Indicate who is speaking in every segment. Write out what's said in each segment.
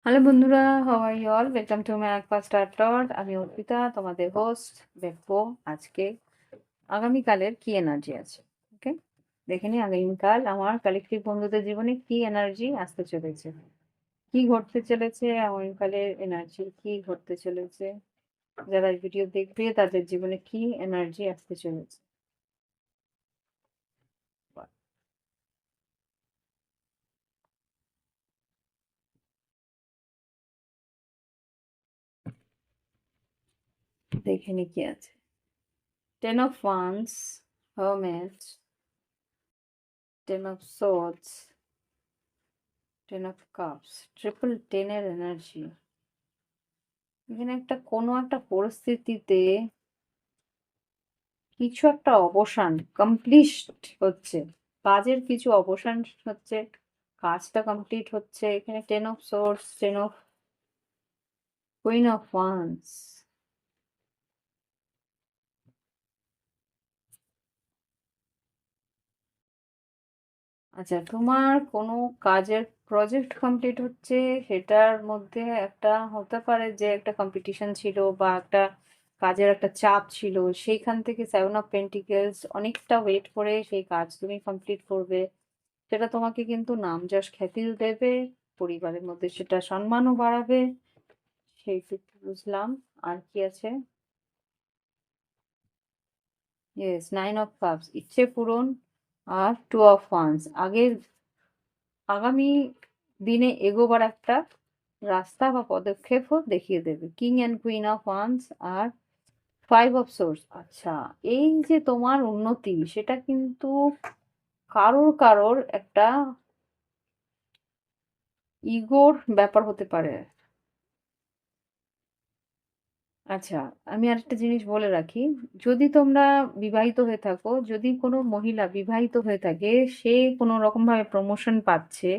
Speaker 1: Hello বন্ধুরা, how are you all? Welcome to my আকফা star. আমি অর্পিতা, তোমাদের হোস্ট। দেখবো আজকে আগামীকালের কি এনার্জি আছে। ওকে, দেখে নিই আগামীকাল আমার কালেকটিভ বন্ধুদের জীবনে কি এনার্জি আসতে চলেছে, কি ঘটতে চলেছে, আগামীকালের এনার্জি কি ঘটতে চলেছে, যারা ভিডিও দেখবে তাদের জীবনে কি এনার্জি আসতে চলেছে। দেখে নিই কি আছে। 10 of Wands, Hermit, 10 of Swords, 10 of Cups, Triple 10 এর এনার্জি। এখানে কোনো একটা পরিস্থিতিতে কিছু একটা অবসান কমপ্লিট হচ্ছে, কাজের কিছু অবসান হচ্ছে, কাজটা কমপ্লিট হচ্ছে। এখানে 10 of Swords, 10 of Queen of Wands। আচ্ছা, তোমার কোনো কাজের প্রজেক্ট কমপ্লিট হচ্ছে, সেটার মধ্যে একটা হতে পারে যে একটা কম্পিটিশন ছিল বা একটা কাজের একটা চাপ ছিল, সেইখান থেকে 7 of Pentacles অনেকটা ওয়েট করে সেই কাজ তুমি কমপ্লিট করবে। সেটা তোমাকে কিন্তু নাম যশ খ্যাতিও দেবে, পরিবারের মধ্যে সেটা সম্মানও বাড়াবে, সেইটুকু বুঝলাম। আর কি আছে? ইয়েস, 9 of Cups, ইচ্ছে পূরণ। আর 2 of Wands, আগামী দিনে এগোবার একটা রাস্তা বা পদক্ষেপও দেখিয়ে দেবে। King and queen of wands আর 5 of Swords। আচ্ছা, এই যে তোমার উন্নতি, সেটা কিন্তু কারোর কারোর একটা ইগোর ব্যাপার হতে পারে। আচ্ছা, আমি আরেকটা জিনিস বলে রাখি। যদি তোমরা বিবাহিত হয়ে থাকো, যদি কোনো মহিলা বিবাহিত হয়ে থাকে, সে কোনো রকমভাবে প্রমোশন পাচ্ছে,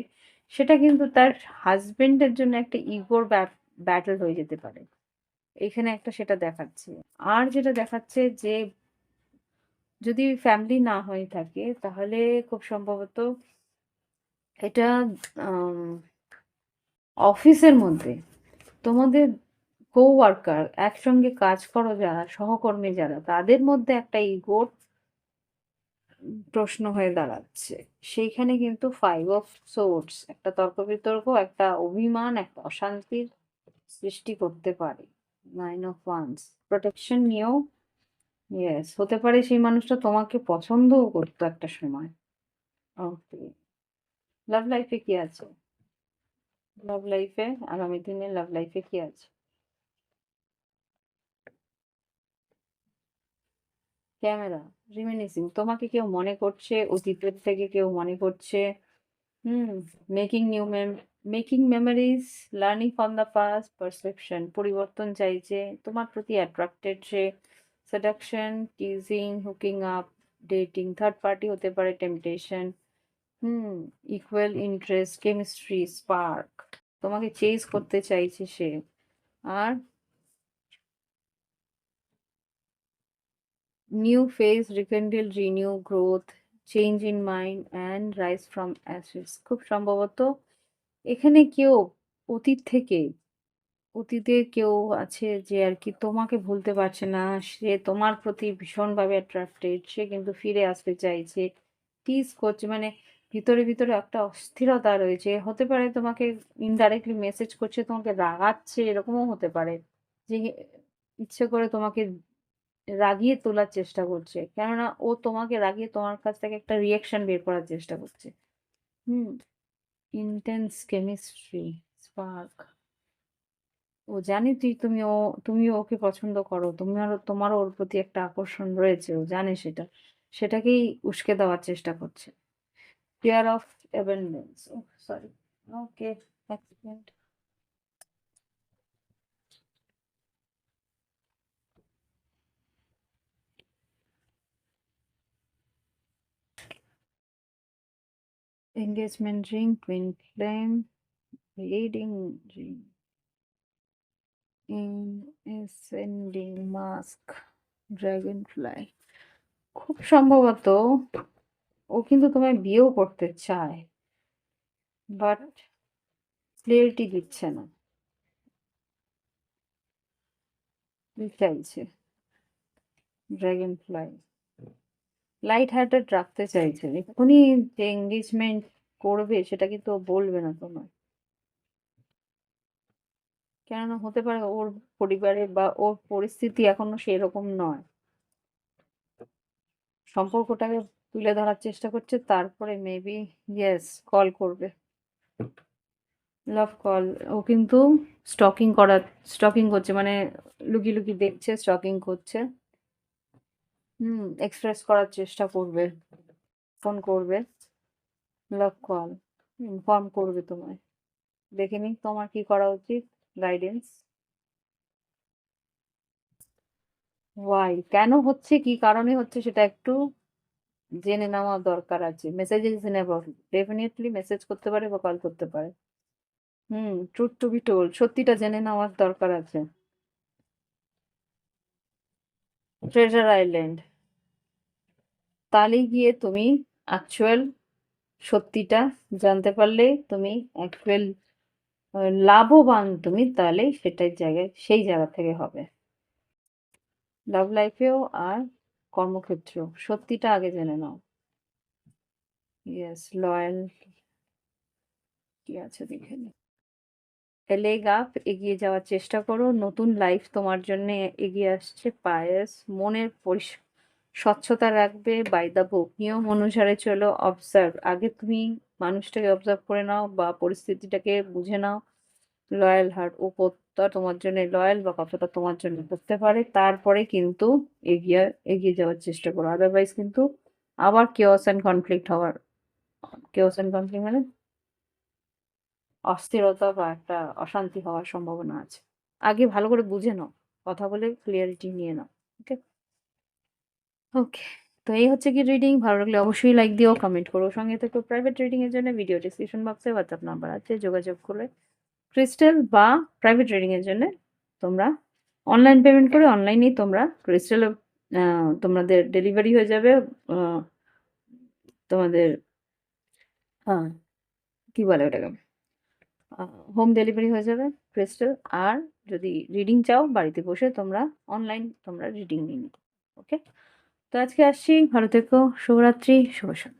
Speaker 1: সেটা কিন্তু তার হাসবেন্ডের জন্য একটা ইগোর ব্যাটল হয়ে যেতে পারে। এখানে একটা সেটা দেখাচ্ছে। আর যেটা দেখাচ্ছে যে যদি ফ্যামিলি না হয়ে থাকে, তাহলে খুব সম্ভবত এটা আম অফিসের মধ্যে তোমাদের কো-ওয়ার্কার, একসঙ্গে কাজ করো যারা, সহকর্মী যারা, তাদের মধ্যে একটা ইগোর প্রশ্ন হয়ে দাঁড়াচ্ছে। সেইখানে কিন্তু 5 of Swords একটা তর্ক-বিতর্ক, একটা অভিমান, একটা অশান্তির সৃষ্টি করতে পারে। 9 of Wands, প্রোটেকশন নিয়েও। ইয়েস, হতে পারে সেই মানুষটা তোমাকে পছন্দও করতো একটা সময়। ওকে, লাভ লাইফে কি আছে? লাভ লাইফে আগামী দিনে লাভ লাইফে কি আছে? ক্যামেরা, রিমিনিসিং, তোমাকে কেউ মনে করছে, অতীতের থেকে কেউ মনে করছে। Hmm, making new making memories, learning from the past, perception, পরিবর্তন চাইছে, তোমার প্রতি অ্যাট্রাক্টেড সে, seduction, teasing, hooking up, dating, third party হতে পারে, temptation. Hmm, equal interest, chemistry, spark, তোমাকে চেজ করতে চাইছে সে। আর new phase, rekindle, renew, growth, change in mind and rise from ashes. খুব সম্ভবত এখানে কেউ অতীত থেকে, অতীতে কেউ আছে যে আর কি তোমাকে ভুলতে পারছে না, সে তোমার প্রতি ভীষণভাবে অ্যাট্রাক্টেড, সে কিন্তু ফিরে আসতে চাইছে, টিজ করছে, মানে ভিতরে ভিতরে একটা অস্থিরতা রয়েছে। হতে পারে তোমাকে ইনডাইরেক্টলি মেসেজ করছে, তোমাকে রাগাচ্ছে, এরকমও হতে পারে যে ইচ্ছে করে তোমাকে রাগিয়ে তোলার চেষ্টা করছে, কেননা ও তোমাকে রাগিয়ে তোমার কাছ থেকে একটা রিয়াকশন বের করার চেষ্টা করছে। হুম, ইন্টেন্স কেমিস্ট্রি, স্পার্ক, ও জানে তুমিও ওকে পছন্দ করো, তোমারও ওর প্রতি একটা আকর্ষণ রয়েছে, ও জানে সেটা, সেটাকেই উস্কে দেওয়ার চেষ্টা করছে। Fear of abandonment, oh sorry, okay, এক second. Engagement ring, twin flame, reading ring, in ascending mask, dragon fly. খুব সম্ভবত ও কিন্তু তোমায় বিয়েও করতে চায়, বাট ক্লিয়ারিটি দিচ্ছে না। কি চাইছে? ড্রাগন ফ্লাই লাইট হার্টেড রাখতে চাইছে, এক্ষুনি যে এঙ্গেজমেন্ট করবে সেটা কিন্তু ও বলবে না তোমায়। কেননা হতে পারে ওর পরিবারে বা ওর পরিস্থিতি এখনো সেরকম নয়, সম্পর্কটাকে তুলে ধরার চেষ্টা করছে, তারপরে মেবি ইয়েস কল করবে। লাভ কল। ও কিন্তু স্টকিং করছে, মানে লুকিয়ে লুকিয়ে দেখছে, স্টকিং করছে। এক্সপ্রেস করার চেষ্টা করবে, ফোন করবে। লাভ কল, ইনফর্ম করবে তোমায়। দেখে নিই তোমার কি করা উচিত, গাইডেন্স। ওয়াই, কেন হচ্ছে, কি কারণে হচ্ছে সেটা একটু জেনে নেওয়া দরকার আছে। Message is never, definitely message করতে পারে বা কল করতে পারে। ট্রুথ টু বি টোল্ড, সত্যিটা জেনে নেওয়ার দরকার আছে। ট্রেজার আইল্যান্ড, তাহলে গিয়ে তুমি অ্যাকচুয়াল সত্যিটা জানতে পারলে তুমি অ্যাকচুয়াল লাভবান তুমি, তাহলে সেটাই জায়গায় সেই জায়গা থেকে হবে। লাভ লাইফেও আর কর্মক্ষেত্রেও সত্যিটা আগে জেনে নাও। ইয়েস, লয়াল কি আছে দেখে নিই। লেগ আপ, এগিয়ে যাওয়ার চেষ্টা করো, নতুন লাইফ তোমার জন্য এগিয়ে আসছে। পায়েস, মনের স্বচ্ছতা রাখবে, বাই দ্য বুক, নিয়ম অনুসারে চলো। অবজার্ভ, আগে তুমি মানুষটাকে অবজার্ভ করে নাও বা পরিস্থিতিটাকে বুঝে নাও। লয়াল হার্ট, ও কতটা তোমার জন্য লয়াল বা কতটা তোমার জন্য করতে পারে, তারপরে কিন্তু এগিয়ে এগিয়ে যাওয়ার চেষ্টা করো। আদারওয়াইজ কিন্তু আবার কেওস অ্যান্ড কনফ্লিক্ট মানে অস্থিরতা বা একটা অশান্তি হওয়ার সম্ভাবনা আছে। আগে ভালো করে বুঝে নাও, কথা বলে ক্লিয়ারিটি নিয়ে নাও। ওকে, ওকে। তো এই হচ্ছে কি রিডিং। ভালো লাগলে অবশ্যই লাইক দিও, কমেন্ট করো, সঙ্গে থেকো। প্রাইভেট রিডিং এর জন্য ভিডিও ডিসক্রিপশন বক্সে হোয়াটসঅ্যাপ নাম্বার আছে, যোগাযোগ করে ক্রিস্টাল বা প্রাইভেট রিডিং এর জন্য তোমরা অনলাইন পেমেন্ট করে অনলাইনেই তোমরা ক্রিস্টাল তোমাদের ডেলিভারি হয়ে যাবে। আহ, তোমাদের কি বলে ওটাকে, হোম ডেলিভারি হয়ে যাবে ক্রিস্টাল। আর যদি রিডিং চাও বাড়িতে বসে তোমরা অনলাইন তোমরা রিডিং নিয়ে নিতে। ওকে, তো আজকে আসছি, ভালো থেকো, শুভরাত্রি, শুভ সন্ধ্যা।